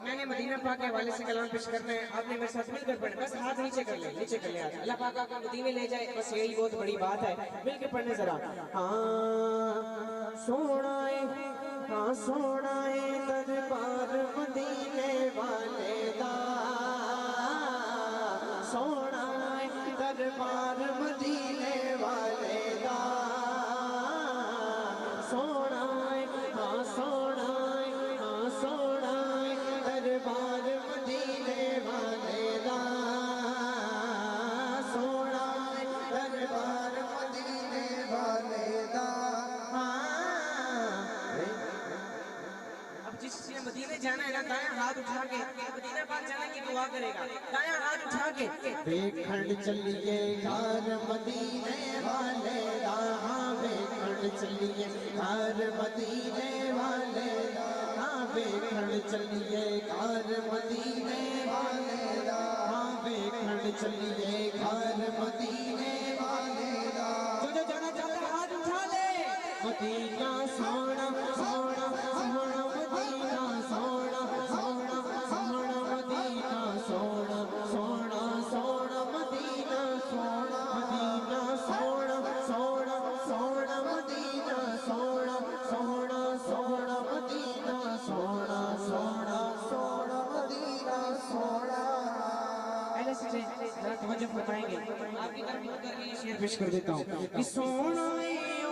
میں نے مدینہ پاک کے حوالے سے کلام پیش کرنا ہے، آپ نے میرے ساتھ مل کر پڑھنا، بس ہاتھ نیچے کر لیں، نیچے کر لیں ہاتھ، اللہ پاک آپ کو مدینے لے جائے، بس یہی بہت بڑی بات ہے، مل کے پڑھنے ذرا۔ ہاں سونا ہے دربار مدینے والے دا، سونا ہے دربار مدینے والے دا، سونا ہے ہاں سونا ہے دربار مدینے والے دا، سونا ہے دربار مدینے والے دا۔ اب جس نے مدینے جانا ہے نا دائیں ہاتھ اٹھا کے مدینہ پاک جانے کی دعا کرے گا، دائیں ہاتھ اٹھا کے دیکھن چلیے گھر مدینے والے دا، ہاں دیکھن چلیے گھر مدینے والے دا، ہاں دیکھن چلیے گھر مدینے والے دا، ہاں دیکھن چلیے گھر مدینے والے دا۔ جو جانا چاہتا ہے ہاتھ اٹھا لے، مدینہ سونا سونا سونا مدینہ سونا سونا سونا مدینہ سونا سونا سونا مدینہ سونا مدینہ سونا سونا سونا مدینہ سونا سونا سونا مدینہ سونا سونا سونا مدینہ سونا۔ پہلے سے ذرا توجہ فرمائیں گے، آپ کی طرف مت کر کے یہ شعر پیش کر دیتا ہوں کہ سونا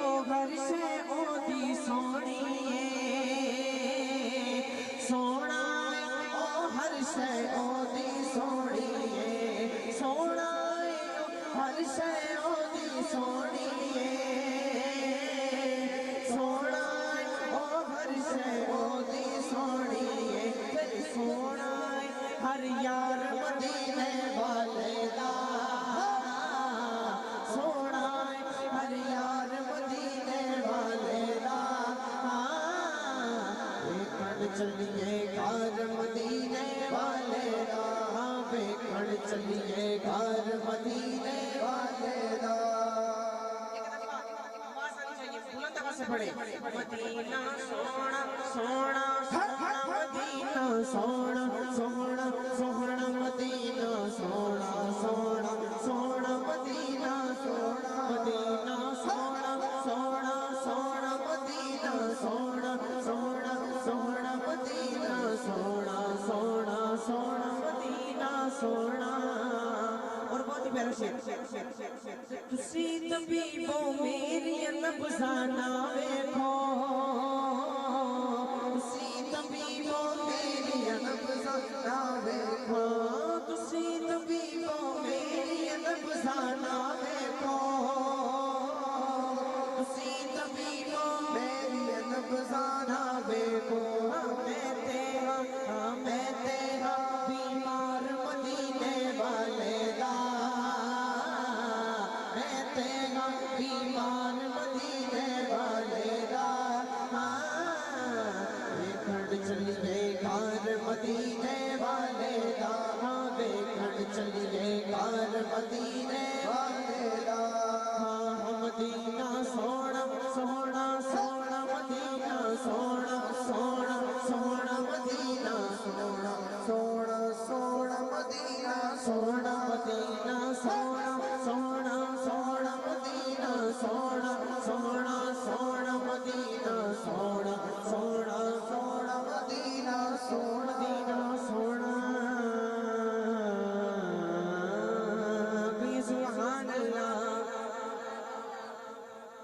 او گھر سے او دی سونی سونا او ہر شے او دی سونی، سونا ہر شے او دی سونی، سونا او ہر شے او دی سونی، پھر سونا ہر یار مدینے والے دا، سونا ہر یار مدینے والے دا، دیکھن چلیے گھر مدینے والے دا، ہاں دیکھن چلیے گھر مدینے والے دا۔ آواز آنی چاہیے، بلند آواز سے پڑھیں، مدینہ سونا سونا سونا مدینہ سونا سونا سونا مدینہ سونا سونا سونا مدینہ سونا مدینہ سونا سونا سونا مدینہ سونا سونا سونا مدینہ سونا سونا سونا مدینہ سونا۔ اور بہت ہی پیارا شعر، تسی طبیبو میری نبضانا ویکھو، تسی طبیبو میری نبضانا ویکھو، تسی طبیبو میری نبضانا ویکھو، تسی طبیبو میری نبضانا ویکھو، میں تیرا بیمار مدینے والے دا، میں تیرا بیمار مدینے والے دا، دیکھن چلیے گھر مدینے والے دا، ہاں دیکھن چلیے گھر مدینے والے دا، ہاں مدینہ سونا سونا